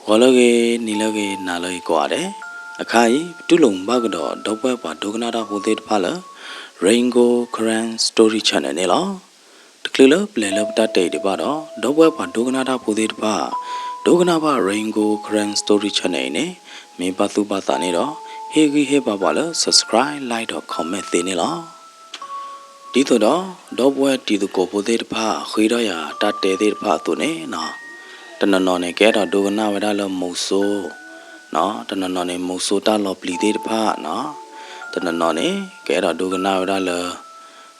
Wallage Nilage Naloi Quade, a Kai, Tulum Bagado, Dopa, Dognada Hudit Pala, Raingo Koran Story Channel. The Killer, Plelop Date de Bado, Dopa, Dognada Hudit Pa, Dognaba Raingo Koran Story Channel, Me Batu Batanero, Hegi Hebabala, subscribe, like, or comment Thinilla. Dito Dopa, Tidu Copo Pa, Hidoya, Tate de Patune, no. Tana none get a dogana without a moso, no, tana none moso talo pleaded part, no, tana none get a dogana without a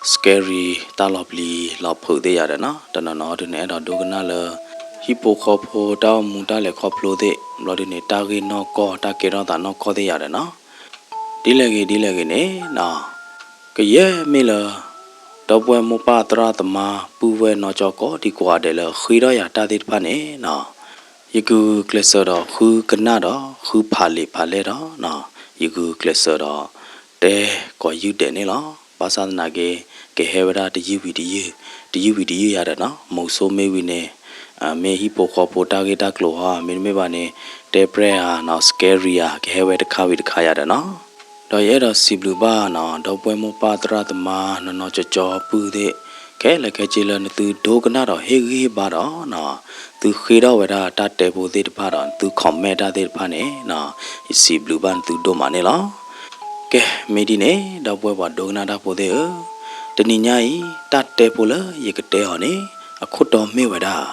scary talopli lopo de yadana, tana not in a dogana hippocopo down mutale coplo de bloody tagi no co takera than no co de yadana. Dilegine, no, Kaye Miller. Dobwe Mupatra the ma, Puwe no choco, di quadella, Hidoya tadit pane, no. Yigu glesero, who canada, who paleta, no. Yigu glesero, de go you denila, Basan nage, Gehevera the UVD yadana, Moso me wine, me hippo potagita cloha, minmebane, de prea, no scaria, Gehevet kawit kayadana. Doyera Sibluba no Dobwemo Patra the ma no cho pude Kela Kachilan to Doganado Higi Baro no to Hiro Veda Tate Budit Paran to Cometa de Pane no is Sibluban to Domanela Ke Medine Dobwa Dognada Pode the Ninai Tate Pula Yekate Hone a Koto Meweda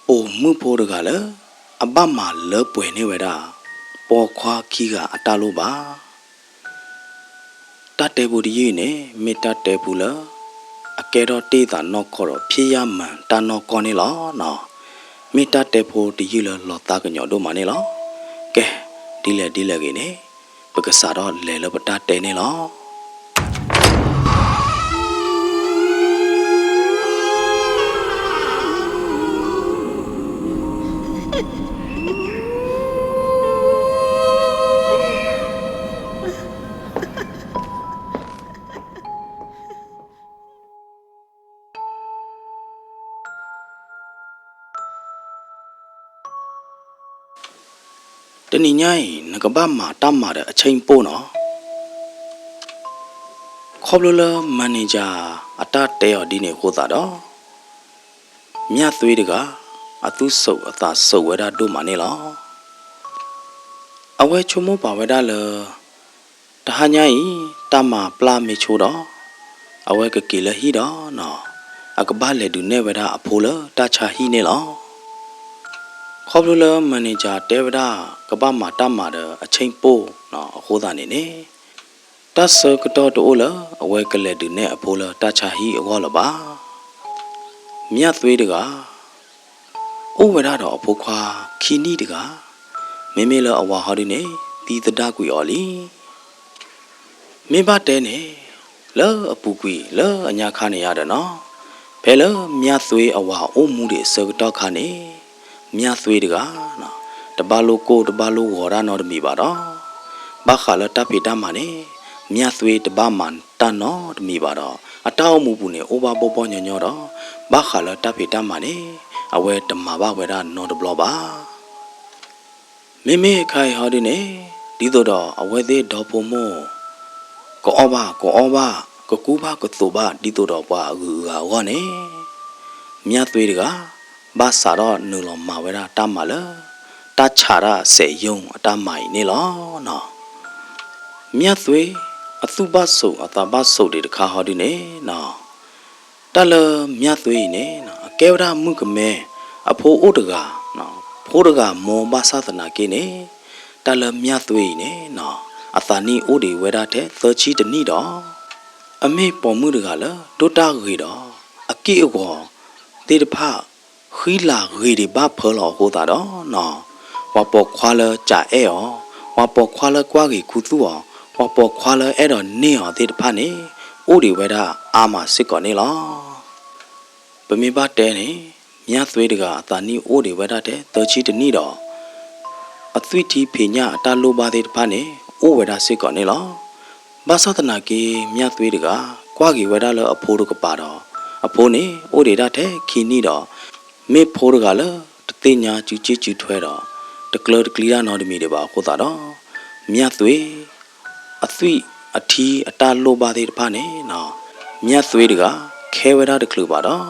O Mupodagala Abama Lopwene Veda Po Kwa Kiga Ataluba Tate Budine, Metate Pula, a Kerote that no coro, Piaman, Tano Conilla, no. Metate po the Yula Lotaganyo do Manila, Ke, Dilagine, because Saro Lelabata Tenila. The Ninyai, Nagabama, Tamada, a chain pono. Cobbler manager, a tate or dine hotado. Mia Thwidiga, a two so a thus so whether do Manila. Away Chomo Pavadala. Tahanyai, Tama, Pla Michoda. Away a killer hida, no. A cabale do never a polar, Tacha hinela. Cobbler manager Devida, Kabama Tamada, a chain po, no, Hodanine. Das circuit to Ola, away a led do ne a polar, Tacha he a wallaba. Mia Thwidiga. Over that or Poqua, Kinidiga. Memela a wahadine, the dark we oli. Meba dene, la a pukui, la a yakane yadana. Pella, Mia Thwe a wa o moody circuit kane. Mia Thwidiga, no. The balo ko the balo wara not me bada. Bakala tapita mane, Mia Thwe the baman, tano the me bada. A tau mubune over bobon yora. Bakala tapita mane, away the maba wera no the bloba. Meme kai hodine, didoda, away the dopomo. Go over, go kuba, go thoba, didoda, wane. Mia Thwidiga. Basara nulo mawera tamala, tachara se yung atamai nilo no. Mia Thwe, a thubaso, a tabaso de kahadine no. Tala Mia Thwe ne, a kevra mukame, a po odaga no. Podaga mo basatana kene, Tala Mia Thwe ne no. A thani odi wedate, 30 the nido. A me pomudagala, dota rido, a kiwa, did pa. Hila really bad pearl hodado, no. Wapo quala ja eo, wapo quala quagi kutua, wapo quala edo neo did pane, udi weda ama siconilla. Bemiba dene, Mia Thwidiga, tani udi weda te, 30 nido. A 3T pina taloba did pane, o weda siconilla. Basatanaki, Mia Thwidiga, quagi wedala a podo capado. A pony, udi date, kinido. Me Portugala, the သိညာကျူချစ်ကျူထွဲတော့တကလတကလီယာနော်တမီတွေပါခိုးတာတော့မြတ်သွေအသွိအထီအတလိုပါသေးတဖာနေနော်မြတ်သွေတကခဲဝဒတကလူပါတော့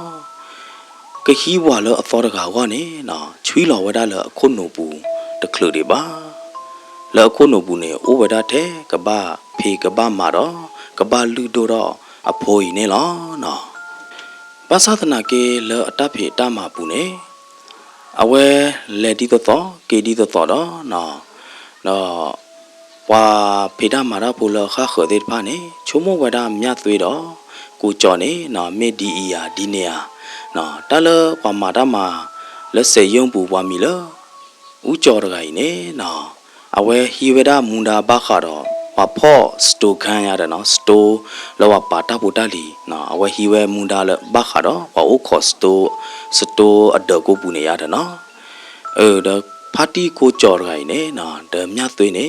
ကဟီဝါလအသောတကာကောနေနော်ချွီလောဝဒလအခုနိုပူတကလူတွေပါလောအခုနိုပူနေဩဝဒတဲ့ကပဖေကပမာတော့ကပလူတို့တော့အဖိုးကြီးနေလောနော်ပါသသနာကေလောအတဖေတမပူနေအဝဲလက်ဒီတော့ကေဒီတော့တော့နော်ဝါဖေဒမာရပူလခခဒေဖာနေချုံမဝဒမြတ်သွေတော့ကိုကြော်နေနော်မေဒီအီယာဒီနေယာနော်တလပမာဒမာလက်စေယုံပူပွားမီလဦးကြော်တကိုင်နေနော်အဝဲဟီဝဒမွန်ဒါဘခါတော့ဝါဖော့စတိုခန်ရတယ်နော်စတိုလောပါတာပူတလီနော်အဝဲဟီဝဲမွန်ဒါလဘခါတော့ဝါအိုခေါ်စတိုအဒကိုပူနေရတယ်နော်ဒပါတီကိုကြော်တကိုင်နေနော်ဒမြတ်သွေနေ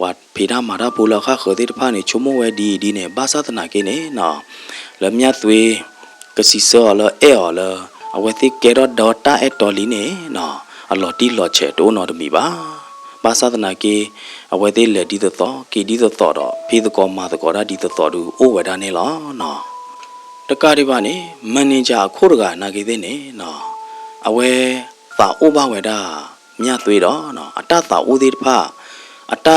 ဝါဖေဒမာရပူလခခဒေတဖာနေချုံမဝဲဒီနေဘာသာတနာကေနေနော်လမြတ်သွေကစီစောလအော်လအဝဲတိကေတော့ဒေါ်တာအတော်လီနေနော်အလော်တီလော်ချေတိုးနော်တမီပါဘာသာတနာကေအဝဲတိလက်ဒီတော့ကေဒီတော့တော့ဖေဒကောမာတကောရာဒီတော့တူအိုဝဲဒါနေလောနော်တကားဒီပါနေမန်နေဂျာခိုးတကနာကေသေးနေနော်အဝဲသာအိုဘဝဲဒါမြတ်သွေတော့နော်အတတာဦးသေးတဖာအတ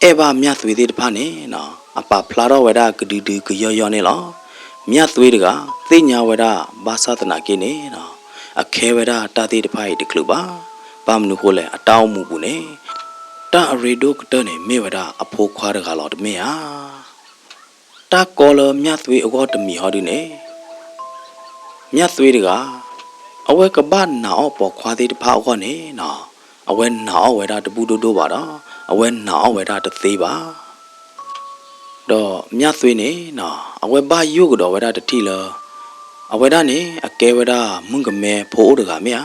အေဘာမြတ်သွေသေးတဖာနေနော်အပဖလာတော့ဝဲဒါကဒီဒီကယောနေလောမြတ်သွေတကသိညာဝဲဒါဘာသာတနာကိနေနော်အခဲဝဲဒါတာသေးတဖာတကလူပါပမနုခိုလဲအတောင်းမှုဘူးနေတာရေဒိုကတနေမေဝဒါအဖိုးခွားတကလောတမေဟာတာကောလမြတ်သွေအကောတမီဟောဒီနေမြတ်သွေတကအဝဲကဘာနာအောပေါ်ခွားသေးတဖာအကောနေနော်အဝဲနာအောဝဲဒါတပူတိုးပါတော့အဝဲနာအောဝဲဒါတသေးပါတော့မြတ်သွေနေနော်အဝဲဘာယုကတော့ဝဲဒါတတိလအဝဲဒါနေအကဲဝဲဒါမုန်ကမဲဖိုးတကမေဟာ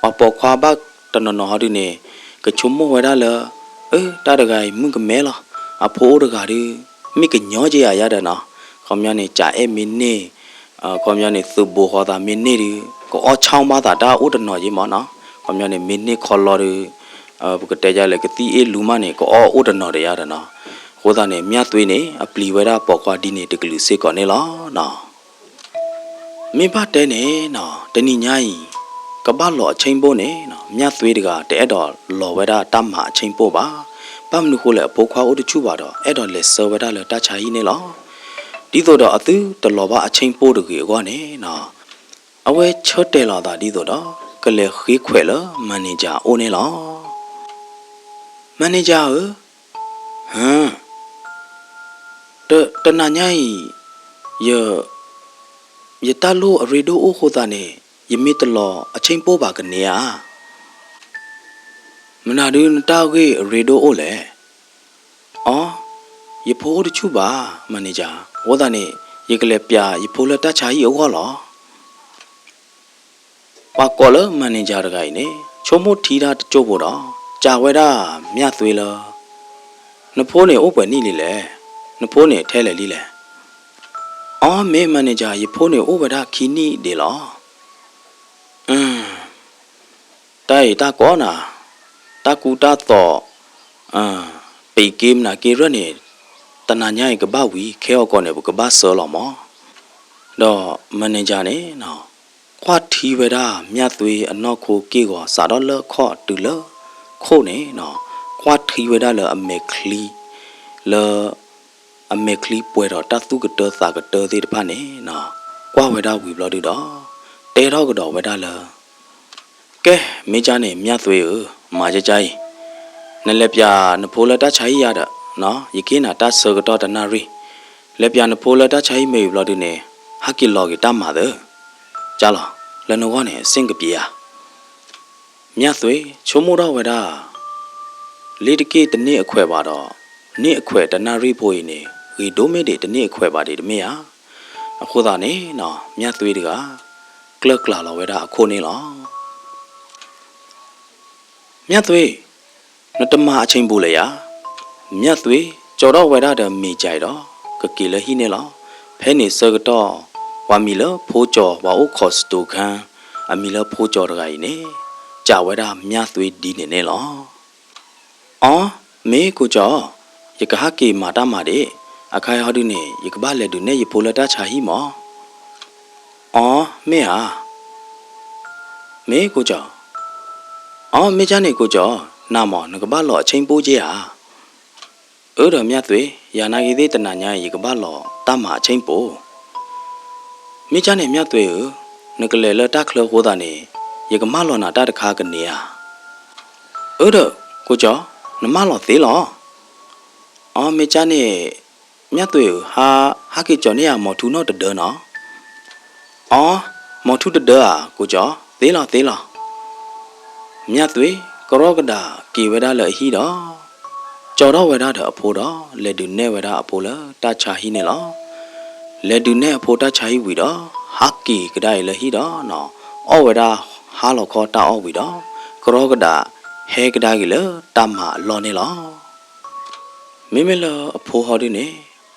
အပေါ်ခွာဘတနနော်ဟောဒီနေကချုံမဝဲဒါလတာတကယ်မုန်ကမဲလားအဖိုးတကဒီမိကညောကြရတဲ့နော်ခေါမြနေကြာအဲမင်းနေခေါမြနေသုဘောဟောတာမင်းနေဒီကိုအချောင်းပါတာဥဒနော်ကြီးမနော်ခေါမြနေမင်းနေခေါ်လော်ဒီဘကတဲကြလေကတိအေလူမနေကိုဥဒနော်ရရတယ်နော်ဟိုသားနေမြတ်သွေးနေအပလီဝဲတာပေါ်ခွာဒီနေတကလူစေကောနေလောနော်မင်းဖတ်တဲနေနော်တဏိညာယီကပလောအချင်းပိုးနေနော်မြတ်သွေးတကတဲ့တော့လော်ဝဲတာတမအချင်းပိုးပါပမနုခိုလေပိုခွာဥတချူပါတော့အဲ့တော့လေစောဝဲတာလေတချာဟီနေလောဒီတော့အသူတလောပါအချင်းပိုးတကေကွာနေနော်အဝဲချတ်တယ်လာတာဒီတော့ကလေခေခွဲလမန်နေဂျာအိုနေလောမန်နေဂျာဟမ်တနညာယတလိုရေဒိုအိုခိုတာနေယမီတလောအချင်းပိုးပါကနေယာမနာဒူတာကေရေဒိုအိုလေအော်ယဖိုးတချူပါမန်နေဂျာဝဒနေယကလေပြယဖိုးလတချာကြီးအောလောပါကောလမန်နေဂျာတကိုင်နေချုံမို့ထီတာတကျုပ်ဖို့တော့ကြာဝဲတာမြတ်သွေးလနဖိုးနေဥပ္ပနိလေလေနဖိုးနေထဲလေလီလေအော်မေမန်နေဂျာယဖိုးနေဥပ္ပဒါခီနီဒီလောတိုင်တာကောနာတာကူတာတော့ပေကိမနာကေရနေတနာညာကဘဝီခဲောကောနေဘကဘာဆောလောမောတော့မန်နေဂျာနေနော်ခွာထီဝဲတာမြတ်သွေးအနောက်ခိုကေကောစာတော့လခော့တူလခို့နေနော်ခွာထီဝဲတာလအမေခလီလအမေခလီပွဲတော့တသုကတသာကတသေးတဖာနေနော်ကွာဝဲတာဝီဘလော်တူတော့တဲတော့ကတော့ဝဲတာလကဲမေးချနေမြတ်သွေးမာကြကြိုင်နလက်ပြနဖိုးလတချိုင်ရတဲ့နော်ယကိနာတဆကတော့တနာရီလက်ပြနဖိုးလတချိုင်မေဘလော်တူနေဟာကီလော်ကီတမ်းမာတဲ့ကြလားလနဝနဲ့စင်ကပြေမြတ်သွေးချုံမိုးတော့ဝဲတာလေတကေတနေ့အခွဲပါတော့နေ့အခွဲတနာရီဖို့နေရီဒိုမဲတွေတနေ့အခွဲပါတွေတမေဟာအခုသာနေနော်မြတ်သွေးတကကလကလာလောဝဲတာအခုနေလောမြတ်သွေးနတမအချင်းဘူးလေယာမြတ်သွေးကြော်တော့ဝဲတာတမေကြိုက်တော့ကကီလဟိနေလောဖဲနေစကတော့ဝါမီလဖိုးကျော်ဝါအိုခေါ်စတိုခန် အမီလဖိုးကြော်တကကြီးနေကြာဝဲတာမြသွေးဒီနေနေလောအော်မေကိုကြောယကဟကေမာတာမာတဲ့အခါရဟဒုနေယကဘာလက်ဒုနေယဖိုလတာချာဟီမောအော်မေဟာမေကိုကြောအော်မေချာနေကိုကြောနာမောငကဘာလောအချင်းပိုးကြီးဟာအဲ့တော်မြတ်သွေယာနာဂီသေးတနာညာယကဘာလောတမအချင်းပိုးမေချာနေမြတ်သွေနကလေလတခလဟိုတာနေယကမလောနာတတခါကနေဟာအဲ့တော့ကိုကြောနမလောသေးလောအော်မေချာနေမြတ်သွေဟာကေကြောနေရမော်ထူနော်တဒနော်အော်မော်ထူတဒอ่ะကိုကြောသေးလောမြတ်သွေကရောကဒါကေဝဒလဟီတော့ကြော်တော့ဝဒတဲ့အဖိုးတော့လက်ဒူနဲ့ဝဒအဖိုးလတချာဟီနေလောလက်ဒူနဲ့အဖိုးတချာဟီဝီတော့ဟာကီကဒိုင်လဟီတော့နော်အော်ဝဒဟာလောခေါ်တာအော်ဝီတော့ကရောကဒါဟဲကဒါကြီးလတမလောနေလောမိမလအဖိုးဟော်ဒီနေ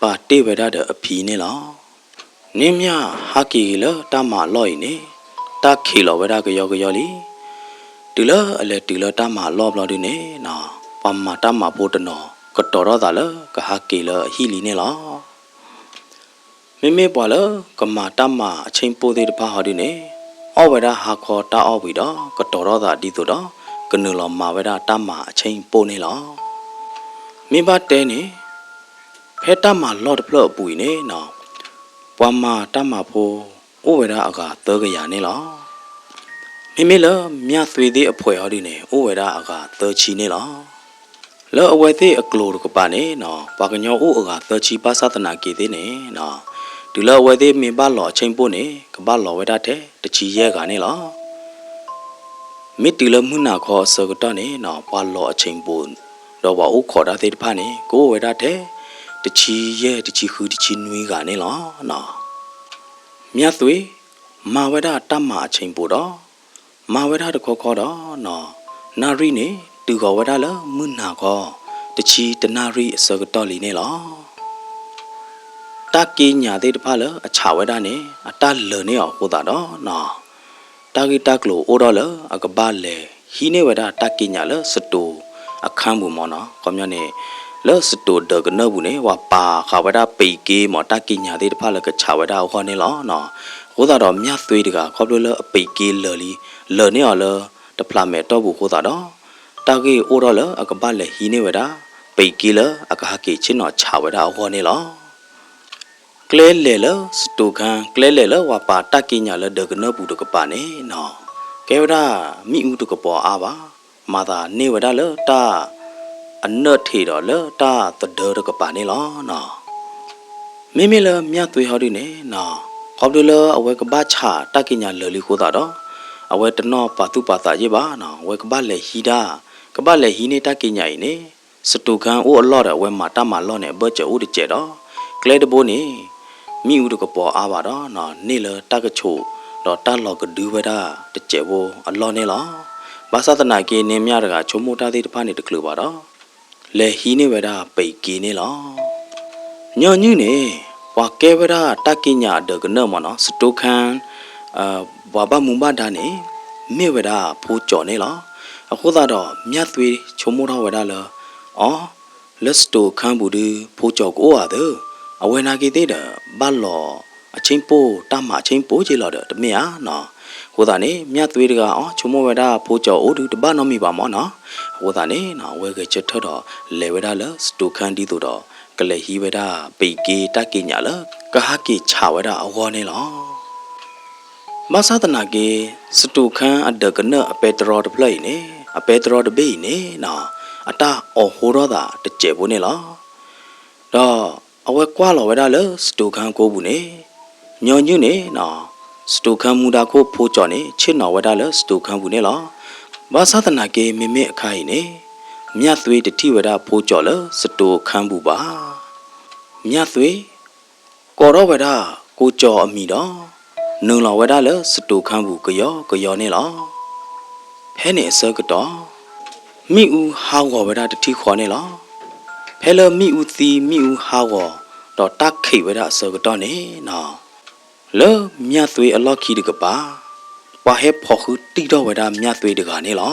ပါတေဝဒတဲ့အဖီနေလောနင်းမြဟာကီလတမလောဤနေတခီလောဝဒကယောလီတူလအလေတူလတမလောဘလောဒီနေနော်ပမတမဘိုတနောကတော်ရတာလကဟာကီလဟီလီနေလောမေပွာလကမတမအချင်းပိုသေးတဖာဟောဒီနေအောဝဒဟာခေါ်တာအောဝီတော့ကတော်ရတာဒီဆိုတော့ကနုလောမာဝဒတမအချင်းပိုနေလောမိဘတဲနေဖဲတမလော့တဖလော့ပူနေနော်ပွာမတမဖိုးဩဝဒအကသောကရနေလောမိလမြသွေသေးအဖွဲဟောဒီနေဩဝဒအကသောချီနေလောလောအဝဲသေးအကလိုကပါနေနော်ဘာကညောဩအကသောချီပါသသနာကေသေးနေနော်ဒီလောဝဲသေးမိဘလောအချင်းပို့နေကပလောဝဒတဲ့တချီရဲကနေလောမိတီလမှုနာခေါ်စကတော့နေနော်ပွာလောအချင်းပို့တော့ဘာဥခေါ်တာသေးတဖာနေကိုဝဒတဲ့တချီရဲတချီခူတချီနွေးကနေလောနော်မြတ်သွေမာဝဒတမအချင်းပို့တော့မာဝဒတခေါ်တော့နော်နာရီနေတူခေါ်ဝဒလမှုနာခေါ်တချီတနာရီအစကတော့လီနေလောတကိညာသေးတဖာလအချဝဒနေအတလနေအောင်ဟိုတာတော့နော်တကိတကလိုအိုတော့လအကဘာလေဟီနေဝဒတကိညာလစတူအခန်းဘူးမောနော်ကောမြနေလောစတူဒကနဘူးနေဝပါခဝဒပေကေမောတကိညာသေးတဖာလကချဝဒဟောနေလောနော်ဟိုတာတော့မြတ်သွေးတကခေါပလလအပေကေလလီလနေအောင်လတဖလာမဲတော့ဘူးဟိုတာတော့တကိအိုတော့လအကဘာလေဟီနေဝဒပေကေလအကဟကေချင်းတော့ချဝဒဟောနေလောကလဲလေလစတူခံကလဲလေလဝပါတကိညာလဒကနဘူးတကပါနေနော်ကဲဝဒမိဥတကပေါ်အားပါမာသာနေဝဒလတာအနတ်ထေတော်လတာတဒရကပါနေလောနော်မိလမြတ်သွေးဟောဒီနေနော်ခေါပလလအဝဲကဘာချတကိညာလလီခိုးတာတော့အဝဲတနောပါတုပါတာရေးပါနော်ဝဲကဘာလေဟီတာကဘာလေဟီနေတကိညာဤနေစတူခံအိုအလော့တဲ့ဝဲမာတမလော့နေဘတ်ကျအိုတကျဲတော့ကလဲတဘိုးနေမိဥတကပေါ်အားပါတော့နော်နေလတကချိုတော့တလော့ကဒူဝဒတကျဲဘိုအလော့နေလောဘာသာတနာကေနေမြတကချုံမိုတာသေးတဖာနေတကလူပါတော့လေဟီနေဝဒပိတ်ကေနေလောညောညူနေဝါကေဝဒတကိညာဒကနမနော်စတုခံဘဝမုံဘာဒါနေမေဝဒဖိုးကြော်နေလောအခုသာတော့မြတ်သွေးချုံမိုတာဝဒလောအော်လက်စတူခံဘူးဒီဖိုးကြော်ကိုရတယ်အဝေနာကေသေးတယ်ဘာလောအချင်းပို့တမအချင်းပို့ကြည့်လို့တမရနော်ဟိုတာနေမြတ်သွေးတကအော်ချုံမဝဒဖိုးကြော်အိုတူတပနော်မိပါမောနော်ဟိုတာနေနော်ဝဲကချက်ထတော့လေဝဒလစတူခံဒီတို့တော့ကလေဟီဝဒပေကေတကိညာလကဟကေချဝဒအဝေါ်နေလောမသဒနာကေစတူခံအဒကနအပေတရောတပလိနေအပေတရောတဘေးနေနော်အတာအော်ဟိုရောတာတကျဲဘူးနေလောတော့အဝဲကွာလောဝဒလစတူခံကိုဘူးနေညောညွနေနော်စတူခံမူတာကိုဖိုးကြော်နေချစ်နော်ဝဒလစတူခံဘူးနေလောဘာသာတနာကေမိမိအခိုင်နေမြတ်သွေးတတိဝဒဖိုးကြော်လစတူခံဘူးပါမြတ်သွေးကောရောဝဒကိုကြော်အမိတော့နုံလောဝဒလစတူခံဘူးကယောနေလောဖဲနေစကတော့မိဥဟာဝဝဒတတိခေါ်နေလောဖဲလမိဥသီမိဥဟာဝတော့တက်ခိဝဒစကတော့နေနော်လောမြတ်သွေးအလော့ခီတကပါ ว่าเฮ็บพอคือตีดอเวดาเมียสวยเดกานี่หรอ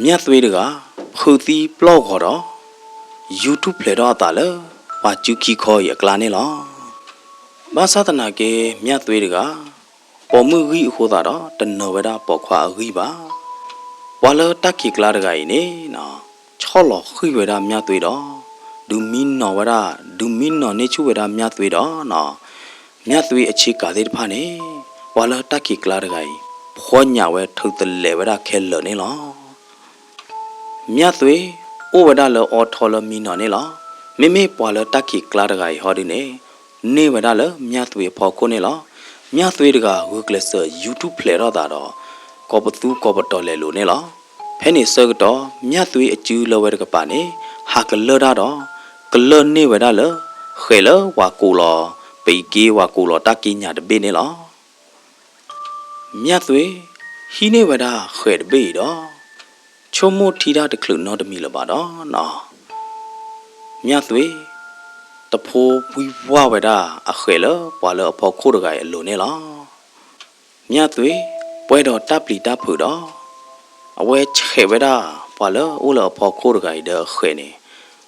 เมียสวยเดกาคือตีปลอกหรอ YouTube เพลดอตาเลว่าจุกีคอยกลานี่หรอบาสาตนาเกเมียสวยเดกาปอมือรีโคตาดอตนเวดาปอควารีบาว่าเลตักขีกลาเดกาอีนี่นะชอลอคือเวดาเมียสวยดอดูมินนอเวดาดูมินนอเนชูเวดาเมียสวยดอนะเมียสวยอชิกาเดพานี่ว่าเลตักขีกลาเดกาอีพอญาเวทุตเลเวดาเคลนี่หรอเมียสวยโอเวดาเลออทอลมีนอนี่หรอไม่ปอเลตักขีกลาเดกาอีฮอดิเนนี่เวดาเลเมียสวยพอคนนี่หรอเมียสวยเดกาเวกเลส YouTube เพลรอตาดอกอบตูกอบตอเลโลนี่หรอเพนิเซกตอเมียสวยอจูเลเวดกปานี่ฮักเลดาดอกเลนี่เวดาเลเขลวากูลอไปกีวากูลอตักกิญาดเบนี่หรอเมียสวยฮีนี่เวดาเขดเบดอชมโมทีดาตะคลุนนอดมีละบาดอนะเมียสวยตะโพวิวาเวดาอะเขลปอเลอพอโคดกายโลนี่หรอเมียสวยป่วยดอตับลีตาผือดอเอาไว้เฉเวดาปอเลอโอเลอพอโคดกายเดอเขนี่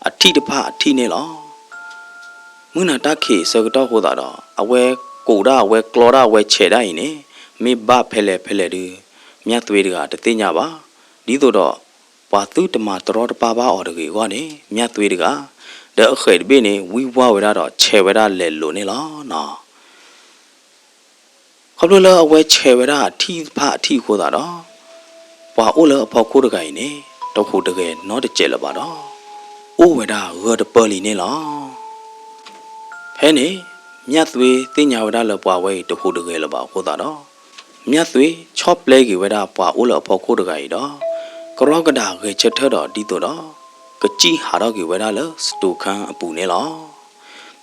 อาทิตย์พาอาทิตย์นี่หรอมื้อนาตาเขเสกตอโหดาดอเอาไว้กูดาเอาไว้กลอดาเอาไว้เฉได้นี่มีบ้าเพลดือเมียสวยเดกาตะติญาบาดีโตดอปาตุตมาตรอดปาบาออดเกกว่านี่เมียสวยเดกาเดอเขดเบนี่วิวาเวดาดอเฉเวดาเลโลนี่หรอนะเขาเลอเอาไว้เฉเวดาที่พาที่โคดาดอปาโอเลอพอโคดกายนี่ตอโคดเกนอดเจละบาดอโอเวดาเกดเปลีนี่หรอเพนี่เมียสวยติญาเวดาเลปาไว้ตอโคดเกละบาโคดาดอเมียสวยชอบเลกิเวดาปาโอเลอพอโคดกายดอกรอกดาเกเชเทดอดีโตดอกะจีหาดอกิเวดาเลสตูคันอปูนี่หรอ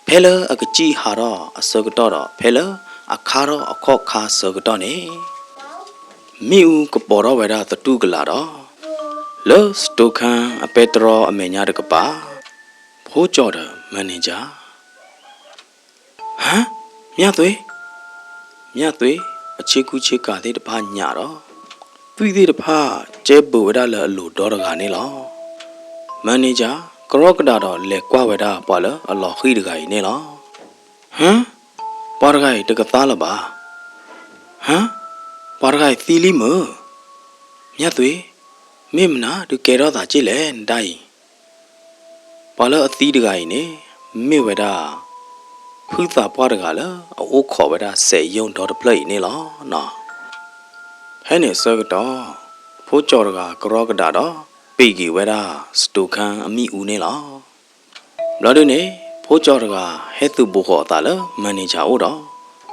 เพลอกะจีหาดออสกตอดอเพลอะคาดออขอคาสกตอนี่มิอูกปอดอเวดาตตุกลาดอเลสตูคันอเปตรออเมญาดกปาโพจอดแมเนจาฮะเมียตุยအချေကူချေကတဲ့တဖာညာတော့သူသေးတဖာကျဲဘူဝဒလအလိုဒေါ်ရကနေလောမန်နေဂျာကရော့ကတာတော့လေကွာဝဒပါလအလောခိတကကြီးနေလောဟမ်ပါရဂိုင်တကသားလပါဟမ်ပါရဂိုင်သီလီမမြတ်သွေမင်းမနာဒီကဲတော့သာကြည့်လေတိုင်းပါလအသီးတကကြီးနေမေဝဒဖူးသာပွားတကလာအိုးခေါ်ဝဒဆေယုံတော်တပလိနေလောနော်ဟဲ့နေစကတော့ဖိုးကြော်တကကရော့ကတာတော့ပေကီဝဒစတူခန်အမိဦးနေလောဘလော်ဒနေဖိုးကြော်တကဟဲ့သူဘူခေါ်တာလမန်နေဂျာဦးတော့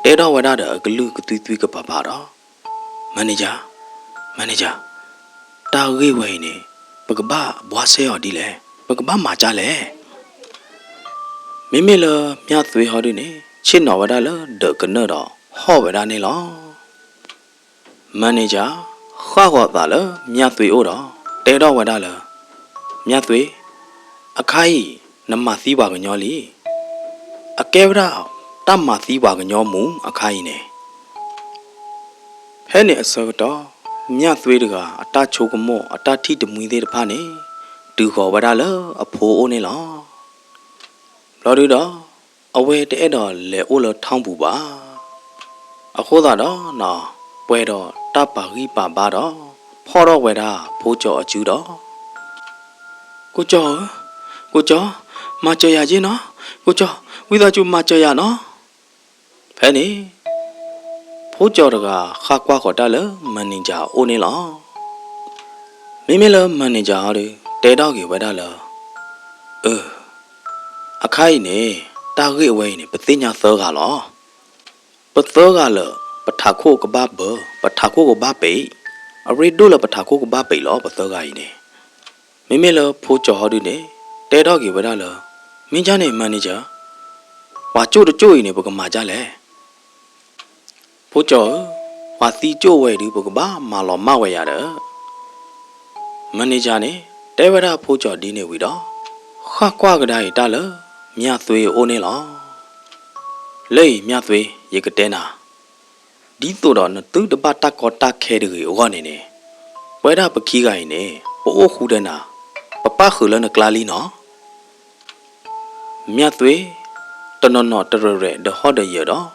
တဲတော့ဝဒတဲ့အကလူကသွီသွီကပါပါတော့မန်နေဂျာတာဝေးဝိနေပကပဘွားဆဲော်ဒီလေပကပမှာကြလေမိမိလမြတ်သွေးဟောဒီနေချစ်နော်ဝဒလဒကနတော့ဟောဝဒနေလောမန်နေဂျာခွာခေါ်တာလမြတ်သွေးအိုတော့တဲတော့ဝဒလမြတ်သွေးအခိုင်နမသီးပါကညောလီအကဲဝဒတမသီးပါကညောမူအခိုင်နေဖဲနေအစောတော့မြတ်သွေးတကအတချိုကမောအတထိတမွေသေးတဖာနေတူခေါ်ဝဒလအဖိုးအိုနေလောလော်ရီတော့အဝဲတဲ့တော့လေအိုလထောင်းပူပါအခုသာတော့နော်ပွဲတော့တပါရီပါပါတော့ဖော်တော့ဝဲတာဖိုးကြော်အကျူတော့ကိုကျော်မကြော်ရချင်းနော်ကိုကျော်ဝိသားကျူမကြော်ရနော်ဖဲနေဖိုးကြော်တကခါကွာခေါ်တလမန်နေဂျာအိုနေလောမိမလမန်နေဂျာဟာတဲတော့ကြီးဝဲတာလောအခိုင်နေတာဂိဝဲနေပသိညာသောကလောပသောကလပထာခိုကဘဘပထာခိုကဘပေအရိဒုလပထာခိုကဘပေလောပသောကကြီးနေမိမလဖိုးကြော်ဟောဒီနေတဲတော့ကြီးဝဲတာလောမင်းချနေမန်နေဂျာဝါကျို့ကျို့နေပကမာကြလဲဖိုးကြော်ဝါသီကျို့ဝဲဒီပကဘာမာလောမဝဲရတယ်မန်နေဂျာနေတဲဝရဖိုးကြော်ဒီနေဝီတော့ခါကွာကဒါရီတာလမြသွေးအိုနေလောလေမြသွေးရေကတဲနာ ဒီတို့တော့နသူတပတ်တကောတခဲတွေဩကနေနေဝဲတာပခီးကိုင်းနေပို့ခုတဲ့နာပပခူလနကလာလီနော်မြတ်သွေတနော်နော်တရရဲဒဟော့ဒရတော့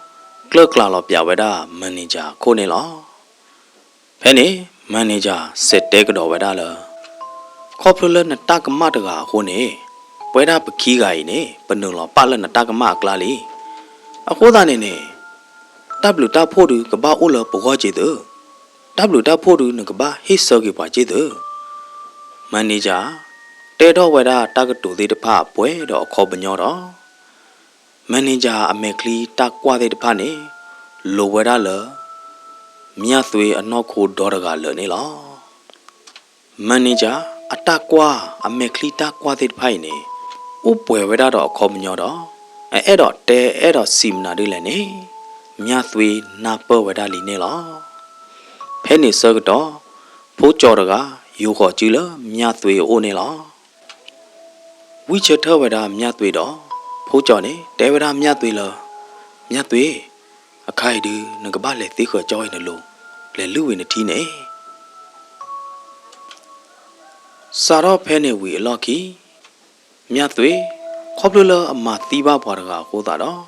ကလကလာလောပြဝဲတာမန်နေဂျာခိုးနေလောဖဲနေမန်နေဂျာစစ်တဲကတော့ဝဲတာလားခေါပလနတကမတကခိုးနေပွဲတာပခီးကိုင်းနေပနုံလောပလနတကမကလာလီအခုသားနေနေW taဖို့duကဘာအိုလပေါ်ကြည့်တဲ့ W taဖို့duနကဘာဟိဆောကေပါကြည့်တဲ့မန်နေဂျာတဲတော့ဝဲတာတကတူသေးတဖပွဲတော့ခေါ်ပညောတော့မန်နေဂျာအမေကလီတကွာသေးတဖနေလိုဝဲတာလမြတ်သွေအနောက်ခိုဒေါ်ရကလနေလောမန်နေဂျာအတကွာအမေကလီတကွာသေးတဖိုင်နေဥပွဲဝဲတာတော့ခေါ်ပညောတော့အဲ့တော့တဲအဲ့တော့စီမနာတွေလည်းနေမြတ်သွေနာပေါ်ဝဒလီနေလားဖဲနေစေကတော့ဖိုးကြော်တကယူခေါ်ကြည့်လမြတ်သွေအိုနေလားဝိချက်ထဝဒမြတ်သွေတော့ဖိုးကြော်နေတဲဝဒမြတ်သွေလမြတ်သွေအခိုင်ဒီငကပါလေသိခေါ်ကြောင်းနေလို့လေလူဝင်နေတီးနေစာတော့ဖဲနေဝီအလော့ခီမြတ်သွေခေါပလလအမတီးပါပွားတကဟိုတာတော့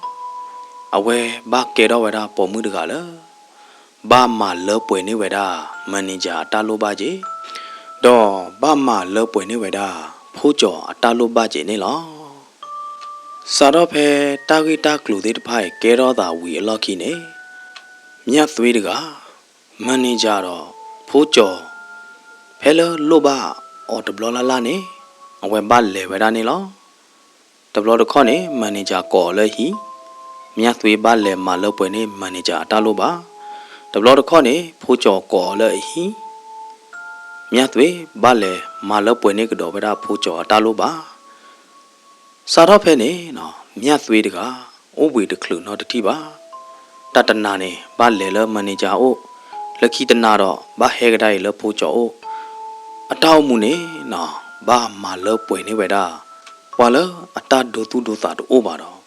အဝဲဘာကေတော့ဝဲတာပေါ်မှုတကလည်းဘာမလောပွေနေဝဲတာမန်နေဂျာတာလိုပါကြီးတော့ဘာမလောပွေနေဝဲတာဖိုးကျော်အတာလိုပါကြီးနေလောစာတော့ဖဲတာဂီတာကလူသေးတဖိုင်ကဲတော့တာဝီအလော့ခီနေမြတ်သွေးတကမန်နေဂျာတော့ဖိုးကျော်ဖဲလိုပါအော်ဒဘလလာနေအဝဲဘာလေဝဲတာနေလောဒဘလတခေါနေမန်နေဂျာကော်လေဟီမြတ်သွေးပါလေမလောပွေနေမန်နေဂျာတာလို့ပါဒဘလတခေါနေဖိုးကျော်ကော်လေဟီမြတ်သွေးပါလေမလောပွေနေကတော့ဗဒါဖိုးကျော်တာလို့ပါစာတော့ဖဲနေနော်မြတ်သွေးတကဩဝေတခလူနော်တတိပါတတနာနေပါလေလမန်နေဂျာအိုလက်ခီတနာတော့ဘာဟဲကတိုင်လဖိုးကျော်အိုအတောက်မှုနေနော်ဘာမလောပွေနေဝဲတာပွာလအတဒိုတူဒိုတာတို့ပါတော့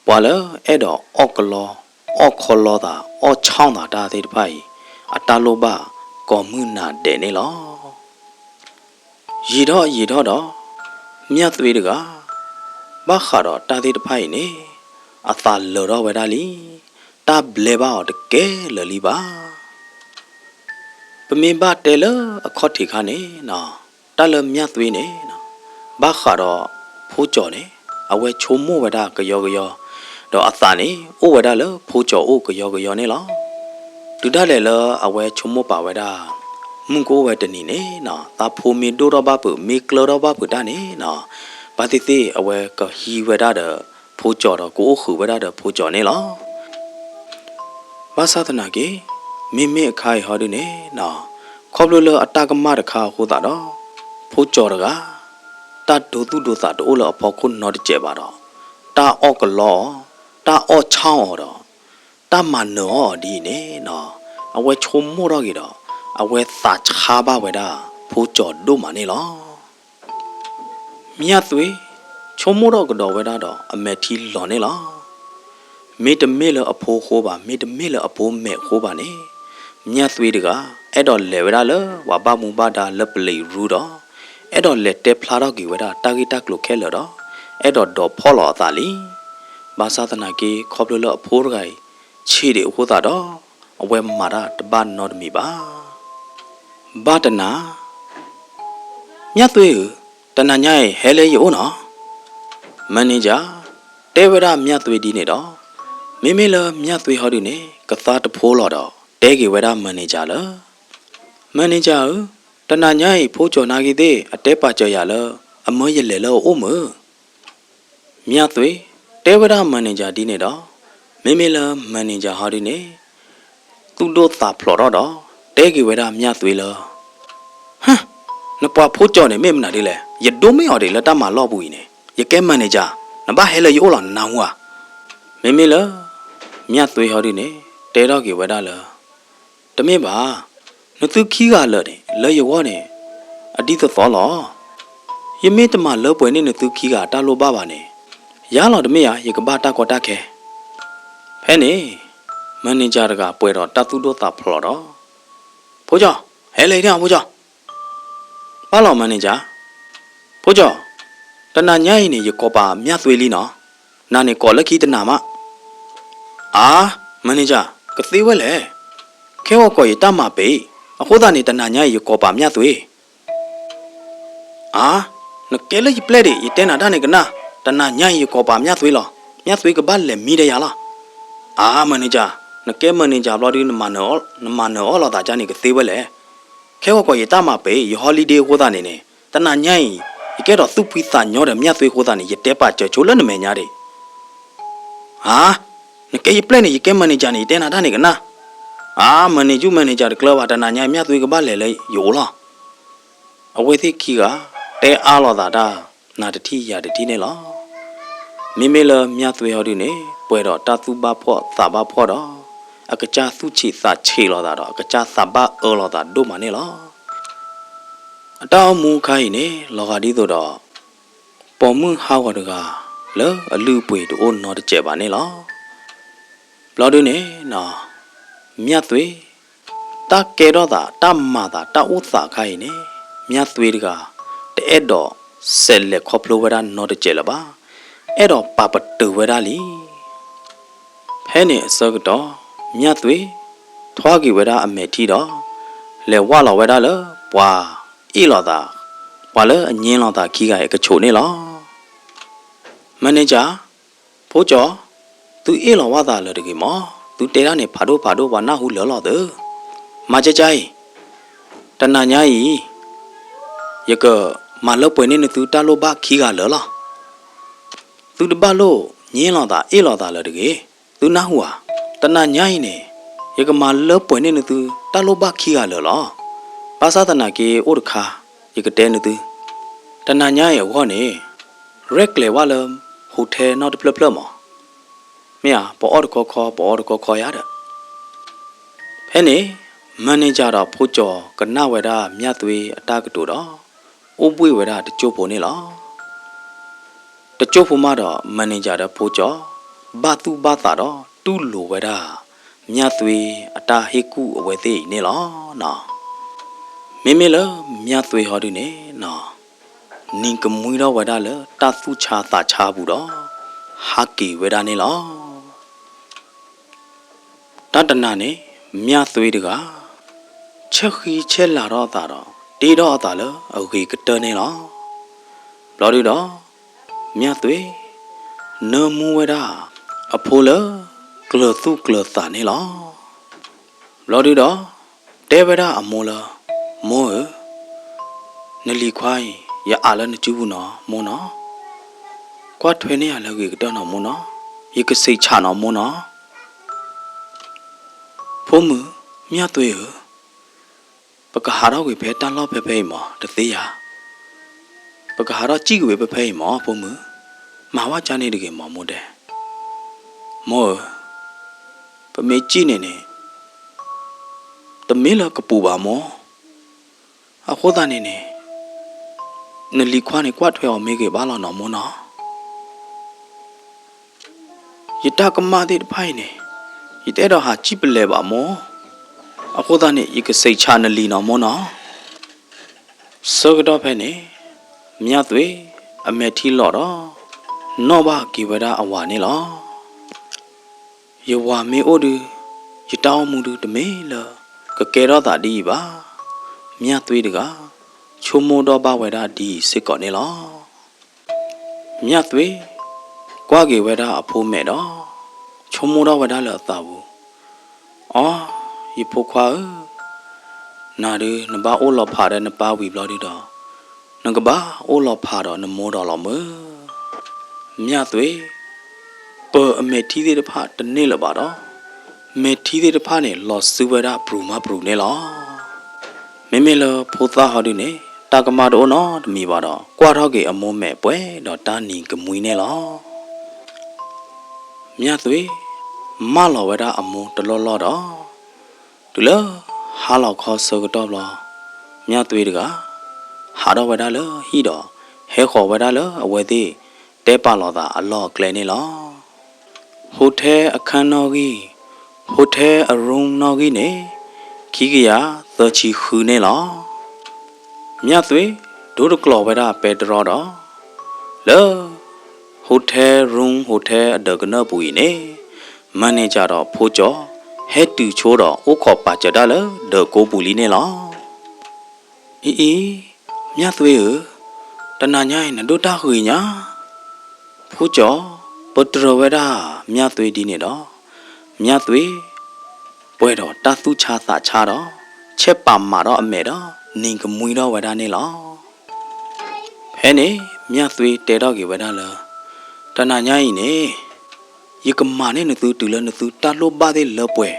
ပွာလအဲ့တော့အော့ကလောအော့ခေါ်လောတာအော့ချောင်းတာဒါသေးတဖိုင်အတလိုပါကောမှုနာတဲ့နေလောရေတော့မြတ်သွေးတကဘာခါတော့တာသေးတဖိုင်နေအသာလောတော့ဝဲတာလီတာဘလေပါတကဲလလီပါပမင်ပါတဲလအခေါတ်ထိခါနေနော်တာလမြတ်သွေးနေနော်ဘာခါတော့ဖိုးကျော်နေအဝဲချုံမို့ဝဲတာကယောတော့အသာနေအိုဝဲတာလဖိုးကျော်အိုကယောနေလောဒူဒါလေလအဝဲချုံမို့ပါဝဲတာမှုကိုဝဲတနီနေနော်တာဖိုမီတိုတော့ဘာပုမီကလောတော့ဘာပုတာနေနော်ဘာတိတိအဝဲကဟီဝဲတာတဲ့ဖိုးကျော်တော့ကိုခုဝဲတာတဲ့ဖိုးကျော်နေလောဘာသာတနာကေမိအခိုင်ဟောဒီနေနော်ခေါပလလအတကမတခါဟိုတာတော့ဖိုးကျော်တကတတ်ဒိုတူဒိုသာတိုးလအဖို့ခုနော်တကျပါတော့တာအော့ကလောတာအော့ချောင်းတော့တာမနောဒီနေနော်အဝဲချုံမို့တော့ကြီးတော့အဝဲသာချာပါဝဲတာဖိုးကျော်တို့မနေလောမြတ်သွေချုံမို့တော့ကတော့ဝဲတာတော့အမေထီလော်နေလောမေတမေလအဖိုးခိုးပါမေတမေလအဖိုးမဲ့ခိုးပါနေမြတ်သွေတကအဲ့တော့လေဝဲတာလဝါပမူပါတာလက်ပလီရူတော့အဲ့တော့လက်တက်ဖလာတော့ကြီးဝဲတာတာဂီတက်လို့ခဲလတော့အဲ့တော့ဖော်လော်သားလီဘာသာတနာကေခေါပလလအဖိုးတကိုင်ခြေတွေဟိုတာတော့အဝဲမာတာတပတ်နော်တမီပါဘာတနာမြတ်သွေတနာညရဲ့ဟဲလဲရိုးနော်မန်နေဂျာတဲဝရမြတ်သွေဒီနေတော့မေလမြတ်သွေဟောဒီနေကသားတဖိုးလော်တော့တဲကေဝရမန်နေဂျာလားမန်နေဂျာတနာညရဲ့ဖိုးကျော်နာကြီးသေးအတဲပါကြော်ရလားအမောရလေလို့အိုမမြတ်သွေတဲဝရမန်နေဂျာဒီနေတော့မေလမန်နေဂျာဟောဒီနေသူတို့သာဖလော်တော့တဲကေဝရမြတ်သွေလားဟမ်နပွားဖိုးကျော်နေမေမနာဒီလေရဒုံမေဟောဒီလက်တမလော့ဘူးနေရကဲမန်နေဂျာနဘာဟဲလေရိုးလာနောင်ဝါမေလမြတ်သွေဟောဒီနေတဲတော့ကေဝရလားတမင်းပါနသူခီးကလော်တယ်လော်ရောနေအတိသောလောယမေတမလောပွေနေနသူခီးကတာလိုပါနေရလော်တမရရကဘာတာကောတာခဲဖဲနေ န်နေဂျာကပွဲတော့တသူတို့တာဖလော်တော့ဖိုးကြောဟဲလေတဲ့ဖိုးကြောဘာလို့မန်နေဂျာဖိုးကြောတနာညရင်နေရကောပါမြတ်သွေးလီနော်နာနေကောလက်ခီတနာမအာမန်နေဂျာကသေးဝဲလေခဲဝကောရတမပေအခုသားနေတနာညရင်ရကောပါမြတ်သွေးအာနကဲလေပလက်ဒီရတဲ့နာတာနေကနာတနာညရင်ရကောပါမြတ်သွေးလောမြတ်သွေးကဘာလဲမီရရလားအာမန်နေဂျာနကဲမန်နေဂျာဘလော်ဒီနမနော်လောတာကြနေကသေးဝဲလေခဲဝကောရတမပေရဟော်လီဒေးကိုသားနေနေတနာညရင်ဒီကဲတော့သူ့ဖိသညောတဲ့မြတ်သွေးကိုသားနေရတဲ့ပါချိုလနဲ့မညာတဲ့ဟာနကဲပလက်နေရကဲမန်နေဂျာနေတဲ့နာတာနေကနာအာမန်နေဂျာကလပ်ဝတနာညမြတ်သွေးကဘာလဲလေယောလားအဝေသိခီကတဲအားလောတာဒါနာတတိရတတိနေလားမိမေလမြတ်သွေးဟောဒီနေပွဲတော့တသူပါဖော့သဘာဖော့တော့အကကြသူချီသချေလောတာတော့အကကြသဘာအောလောတာတို့မနေလားအတောင်မူခိုင်းနေလောကဒီတို့တော့ပေါ်မှုဟောက်တကလောအလူပွေတို့နော်တကြပါနေလားဘလော်ဒနေနော်မြတ်သွေတကဲတော့တာတမတာတဥစာခိုင်းနေမြတ်သွေတကတဲ့တော့ဆက်လက်ခေါပလိုဝရနော်တကြလပါအဲ့တော့ပပတူဝရလီဖဲနေအစကတော့မြတ်သွေထွားကြည့်ဝရအမေထီတော့လေဝလာဝရလပွာဤလောတာပွာလအငင်းလောတာခီးကရဲ့ကချိုနေလောမန်နေဂျာဖိုးကျော်သူဤလောဝတာလတကေမောသူတဲရနေဖာတို့ဘာနာဟုလောလောတဲ့မကြကြိုင်တနာညာကြီးယကမလောက်ပွင့်နေသူတလို့ဘခီးကလောလောသူတပတ်လို့ညင်းလောတာဤလောတာလတကေသူနာဟုဟာတနာညာကြီးနေယကမလောက်ပွင့်နေသူတလို့ဘခီးကလောလောပါသဒနာကေဥဒခာယကတဲနေသူတနာညာရဲ့ဝေါနေရက်လေဝါလမ်ဟိုတယ်နော်တပလပလမောမြာပေါ်တော့ခေါ်ရတဲ့ဖဲနေမန်နေဂျာတော့ဖိုးကျော်ကနဝရမြတ်သွေအတာကတူတော့အိုးပွေဝရတချို့ဖို့နေလားတချို့ဖို့မတော့မန်နေဂျာတော့ဖိုးကျော်ဘာသူဘာသာတော့တူးလိုဝရမြတ်သွေအတာဟေကုအဝဲသေးနေလားနော်မေမေလမြတ်သွေဟောဒီနေနော်နင်ကမွေတော့ဝရလတသူချာတာချဘူးတော့ဟာကီဝရနေလားတတနာနေမြတ်သွေးတကချက်ခီချက်လာတော့တာတော့တေးတော့တာလအဝေကတနေလားဘလော်ဒီတော့မြတ်သွေးနမူဝရအဖိုးလကလသုကလတာနေလားဘလော်ဒီတော့တေဝရအမောလမောနလီခွိုင်းရအားလနကျူးနော်မောနော်ကွာထွေနေရလောက်ကြီးကတော့နော်မောနော်ရေကစိတ်ချနော်မောနော်ဖုံးမမြတ်သွေးပကဟာတော့ကိုပဲတန်လောက်ပဲပဲမောတသေးရပကဟာတော့ကြည့်ကိုပဲပဲမောဖုံးမမာဝချာနေတကယ်မောမို့တယ်မောပမေကြည့်နေနေတမင်းလကပူပါမောအခုသားနေနေနလီခွားနေကွာထွဲအောင်မေးခဲ့ပါလားနော်မောနော်ယတကမာတဲ့ဖိုင်နေယတဲ့တော့ဟာကြည့်ပလဲပါမောအခုသားနေဤကစိတ်ချနလီနော်မောနော်စောကတော့ဖဲနေမြတ်သွေအမေထီလော်တော့နောဘကေဝရအဝါနေလောယဝါမေအိုဒူယတောင်းမှုဒူတမေလကကဲတော့တာဒီပါမြတ်သွေတကချုံမိုတော်ပါဝရဒီစစ်ကောနေလောမြတ်သွေကွာကေဝရအဖိုးမဲ့တော့ချုံမိုတော်ဝရလောတာဘူးအော်ယဖို့ခွာနာရီနဘာအိုလောဖာတဲ့နပါဝီဘလော်ဒီတော့နကဘာအိုလောဖာတော့နမိုးတော်လောမမြတ်သွေပေါ်အမေထီးတဲ့တဖတနေ့လပါတော့မေထီးတဲ့တဖနဲ့လော်စူဝရဘရူမဘရူနေလောမေမေလဖိုသားဟောဒီနေတကမာတော့နော်တမီပါတော့ကွာထောက်ကေအမုံးမဲ့ပွဲတော့တာနီကမွေနေလောမြတ်သွေမလော်ဝရအမုံတလောလောတော့ဒူလဟာလောက်ခေါ်စေကတော့လောမြတ်သွေတကဟာတော့ဝရလဟီတော့ဟဲခေါ်ဝရလအဝဲသေးတဲပါလောတာအလော့ကလဲနေလောဟိုထဲအခန်းတော်ကြီး โฮเทลอรุณนอกีเนขี้กยาเตอชีคืนเนลอမြတ်သွေဒုဒကလောဝဒပေတရောတော့လေဟိုတယ်ရုံဟိုတယ်အဒကနပူနေမန်နေဂျာတော့ဖိုးကျော်ဟဲတူချိုးတော့ဥခေါ်ပါကြတာလေဒေကိုပူလီနေလောအေးမြတ်သွေတနာညိုင်းနဒုတာခွေညာဖိုးကျော်ပတရဝဒမြတ်သွေဒီနေတော့မြတ်သွေပွဲတော့တသုချာသာချတော့ချက်ပါမှာတော့အမေတော့နင်ကမွေတော့ဝဒနေလောဖဲနေမြတ်သွေတဲတော့ကေဝဒလားတနာညိုင်းနေယကမာနဲ့နသူတူလနသူတလိုပါသေးလပွဲ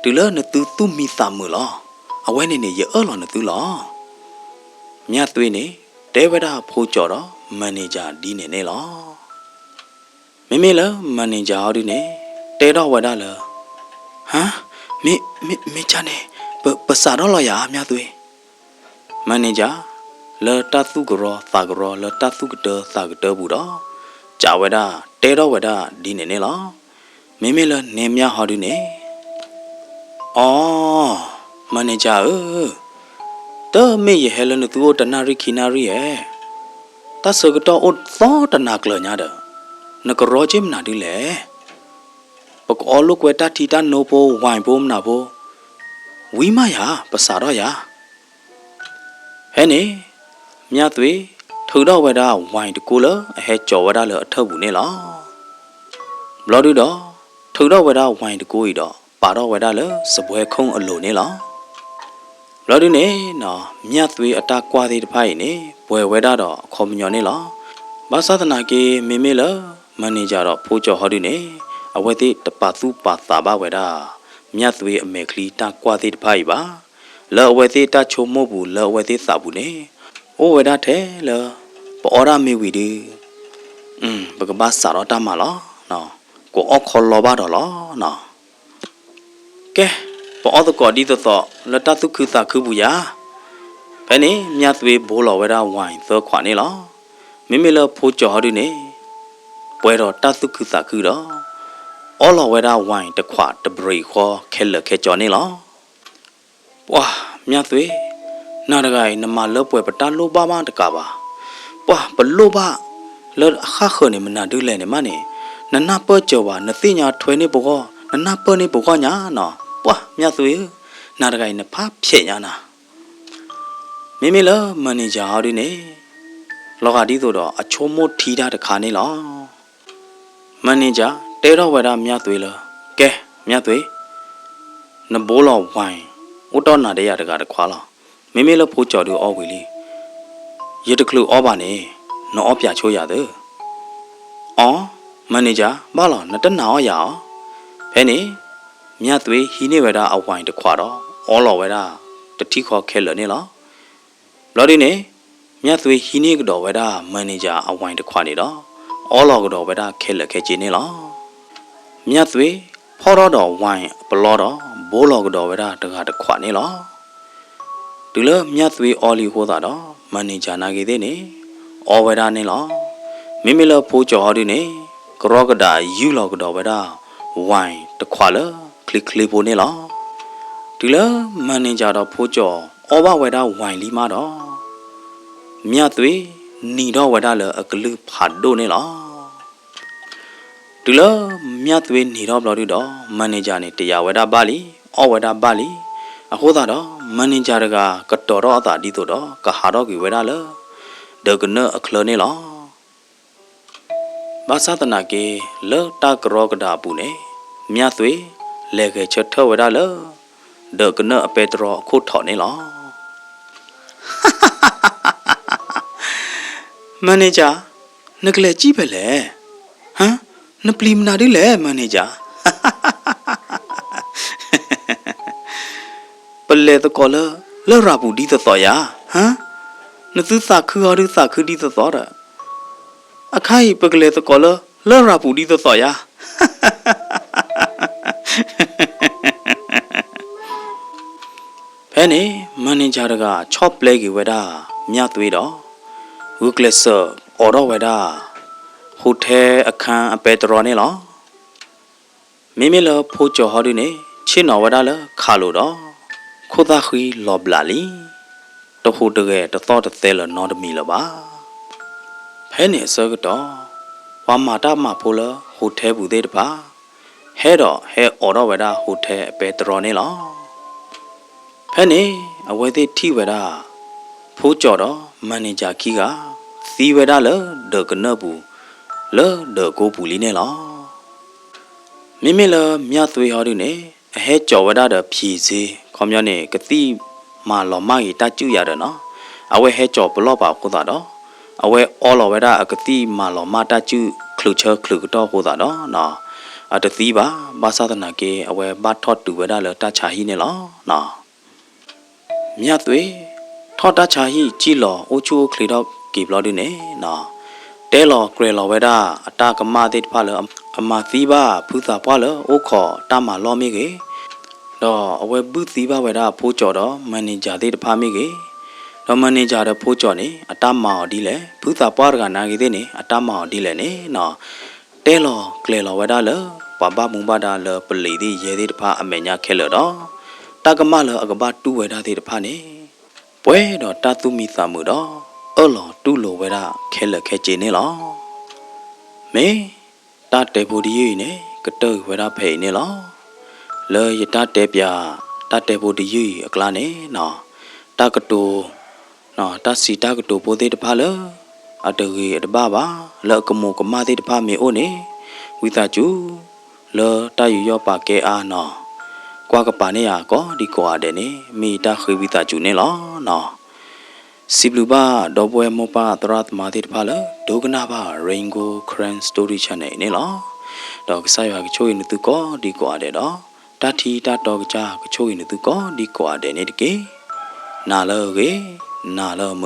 တူလနသူသူမီသမလောအဝဲနေနေရအော်လောနသူလောမြတ်သွေနေတဲဝဒဖိုးကြော်တော့မန်နေဂျာဒီနေနေလောမေမေလားမန်နေဂျာဟောဒီနေတဲတော့ဝဒလားဟမ်မေချာနေပစာတော့လောရမြတ်သွေမန်နေဂျာလတသုကရောသာကရောလတသုကတသာကတဘူးတော့ဂျာဝဒတဲတော့ဝဒဒီနေနေလောမေမေလားနေမြဟောဒီနေအော်မန်နေဂျာတော့မေရဟဲလနသူတနာရိခိနာရိရဲ့တဆကတော့အသောတနာကလညာတော့နကရောချင်းနာဒီလေပကောလုကွေတာတီတာနိုပိုဝိုင်ပိုမနာပိုဝီမယာပစာတော့ယာဟဲ့နေမြတ်သွေထုတော့ဝဒဝိုင်တကူလအဟဲကြော်ဝဒလအထုပ်ဘူးနေလောဘလော်ဒူတော့ထုတော့ဝဒဝိုင်တကူဤတော့ပါတော့ဝဒလစပွဲခုံးအလိုနေလောဘလော်ဒူနေနော်မြတ်သွေအတာကွာသေးတဖိုင်နေဘွယ်ဝဒတော့ခေါ်မညော်နေလောဘာသာသနာကေမေမေလမန်နေဂျာတော့ဖိုးကျော်ဟောဒီနေအဝဲသေးတပါသူပါသာဘဝဒမြတ်သွေအမေကလီတာကွာသေးတဖိုင်ပါလောဝဲသေးတာချုံမို့ဘူးလောဝဲသေးစာဘူးနေအိုဝဲတာထဲလောပေါ်ရမေဝီဒီဘကဘာစာတော့တမလောနော်ကိုအခလလောပါတော့လောနော်ကဲပေါ်တော့ကောဒီတော့လတတုခုတာခုဘူးယာဘယ်နေမြတ်သွေဘိုးလောဝဲတာဝိုင်သောခွာနေလောမိမိလောဖိုးကြော်ဟောဒီနေပွဲတော့တတုခုတာခုတော့အော်လောဝဲတာဝိုင်တခွာတဘရီခေါ်ခဲလခဲကြော်နေလောပွာမြတ်သွေနာတကိုင်နမလောပွဲပတာလိုပါမတကပါပွာဘလိုပါလောအခါခနေမနာဒူလဲနေမနေနနပေါ်ကြောပါနသိညာထွဲနေဘောနနပေါ်နေဘောညာနော်ပွာမြတ်သွေနာတကိုင်နဖဖြည့်ညာနာမိမိလောမန်နေဂျာဟောဒီနေလောကဒီဆိုတော့အချိုးမို့ထီတာတခါနေလောမန်နေဂျာတဲတော့ဝဒမြတ်သွေလောကဲမြတ်သွေနဘိုးလောဝိုင်ဥတော်နာတဲ့ရတကတခွာလောမေမေလဖိုးကြော်တူအော်ဝီလီရတကလူအော်ပါနေနော်အော်ပြချိုးရတဲ့အော်မန်နေဂျာဘာလောနတနာအော်ရအောင်ဖဲနေမြတ်သွေဟီနေဝဒအဝိုင်တခွာတော့အော်လောဝဒတတိခေါ်ခဲလနေလောလော်ဒီနေမြတ်သွေဟီနေကတော့ဝဒမန်နေဂျာအဝိုင်တခွာနေတော့အော်လောကတော့ဝဒခဲလခဲချင်းနေလောမြတ်သွေဖော်တော့ဝိုင်ဘလော်တော့ဘိုးလောကတော့ဝဒတကတခွာနေလောတူလမြတ်သွေအော်လီဟိုတာတော့မန်နေဂျာနာကေတဲ့နေအော်ဝဒနေလောမိမိလဖိုးကြော်ဟောဒီနေကရောကဒါယူလောကတော့ဝဒဝိုင်တခွာလကလစ်ကလီပိုနေလောတူလမန်နေဂျာတော့ဖိုးကြော်အော်ဘဝဒဝိုင်လီမာတော့မြတ်သွေနီတော့ဝဒလအကလူဖတ်ဒိုနေလောတူလမြတ်သွေနီတော့ဘလို့တော့မန်နေဂျာနေတရားဝဒပါလီအော်ဝဒပါလီအခုသာတော့မန်နေဂျာကကတော်တော့အသာဒီတော့ကဟာတော့ကြီးဝဒလဒကနအခလနေလောဘာသာတနာကေလောတာကရောကဒါပူနေမြတ်သွေလေကေချထဝဒလဒကနအပေတရောအခုထော်နေလောမန်နေဂျာနကလေကြည့်ပဲလေဟမ်နပလီမနာဒီလေမန်နေဂျာပလေတကောလလောရပူဒီသောယာဟမ်နသူစာခူရစာခူဒီသောရအခိုင်ပကလေတကောလလောရပူဒီသောယာဖဲနေမန်နေဂျာကချော့ပလေကြီးဝဒမြတ်သွေးတော့ဝုကလဆာအော်တော့ဝဒဟိုတယ်အခန်းအပေတရောနေလော မိမိလဖိုးကြော်ဟော်ဒီနေချင်းတော်ဝဒါလခါလို့တော့ခိုသာခီလောဘလာလီတခုတကယ်တတော်တသေးလနော်တမီလပါဖဲနေစကတော့ဝါမာတာမဖိုးလဟိုထဲဘူးသေးတပါဟဲတော့ဟဲအော်တော့ဝဒါဟိုထဲအပဲတော်နေလောဖဲနေအဝဲသေးထိဝဒါဖိုးကြော်တော့မန်နေဂျာခီကသီဝဒါလဒကနဘူးလေဒကိုပူလီနေလောမိမိလမြတ်သွေးဟောဒီနေအဟဲကြော်ဝဒါတဖြီစီခေါမျောနေကတိမာလောမကြီးတကျူရတယ်နော်အဝဲဟဲကြော်ဘလော့ပါခုသာတော့အဝဲအော်လောဝဒါအကတိမာလောမတကျူခလုချခလုကတော့ခုသာတော့နော်အတသီပါဘာသာတနာကေအဝဲဘတ်ထော့တူဝဒါလတချာဟီနေလောနော်မြတ်သွေးထော့တချာဟီကြည်လောအိုချိုခလီတော့ကေဘလော့ဒီနေနော်တဲလောဂရေလောဝဒါအတာကမာတိဖာလအမသီပါဖူသာပွားလအိုခေါ်တမလောမိကေတော့အဝဲဘူးသီပါဝဒါဖိုးကြော်တော့မန်နေဂျာတိတဖာမိကေတော့မန်နေဂျာတဲ့ဖိုးကြော်နေအတမော်ဒီလေဖူသာပွားကနာကေတဲ့နေအတမော်ဒီလေနေနော်တဲလောကလေလောဝဒါလပပမုံပါဒါလပလီဒီရဲတိတဖာအမေညာခဲလတော့တကမလအကဘာတူဝဒါတိတဖာနေပွဲတော့တသူမီသာမှုတော့အော်လောတူလိုဝဒါခဲလခဲချေနေလောမေတတေဘူဒီရီနေကတုဝဒါဖေနေလောလေယတတေပြတတေဘူဒီရီအကလာနေနော်တကတူနော်တစီတကတူပိုသေးတဖာလအတရီအတပါပါလောကမောကမာသေးတဖာမေအိုနေဝိသကျူလောတယူရောပါကဲအားနော်ကွာကပါနေရကောဒီကွာတဲ့နေမိတခေဝိသကျူနေလောနော်စီဘလူပါဒေါ်ပွဲမောပါသရတ်မာတိတဖာလဒိုကနာပါရိန်ဂိုခရန်စတိုရီချန်နေနေလောတော့ကစားရကချိုးရင်သူကောဒီကွာတဲ့တော့တထီတတော်ကကြကချိုးရင်သူကောဒီကွာတဲ့နေတကေနာလောကေနာလောမ